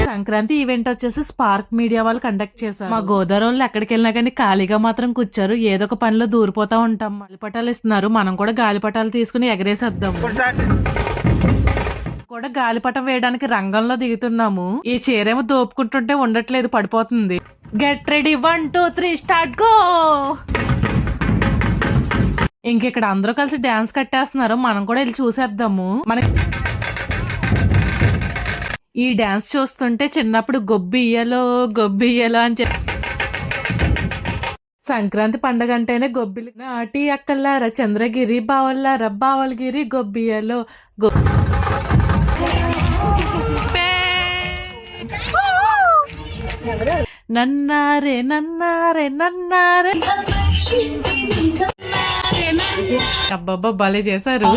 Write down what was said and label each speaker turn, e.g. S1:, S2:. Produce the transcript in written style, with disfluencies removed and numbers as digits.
S1: Sankranti event వచ్చేసి spark media వాళ్ళు conduct చేశారు. మా గోదావరి ఎక్కడికి వెళ్ళినా కానీ ఖాళీగా మాత్రం కూర్చారు. ఏదో ఒక పనిలో దూరిపోతా ఉంటాం. గాలిపటాలు ఇస్తున్నారు, మనం కూడా గాలిపటాలు తీసుకుని ఎగరేసేద్దాం. కూడా గాలిపటం వేయడానికి రంగంలో దిగుతున్నాము. ఈ చీరేమో దోపుకుంటుంటే ఉండట్లేదు, పడిపోతుంది. Get ready 1 2 3 start go. ఇంకెక్కడ అందరూ కలిసి డాన్స్ కట్టేస్తున్నారు, మనం కూడా వెళ్ళి చూసేద్దాము. మనకి ఈ డాన్స్ చూస్తుంటే చిన్నప్పుడు గొబ్బియ్యలో అని చెప్పి సంక్రాంతి పండగ అంటేనే గొబ్బిలి. నాటి అక్కల్లారా చంద్రగిరి బావల్లారా బావలగిరి గొబ్బియ్యలో నన్నారే నన్నారే నన్నారే. అబ్బబ్బా భలే చేశారు.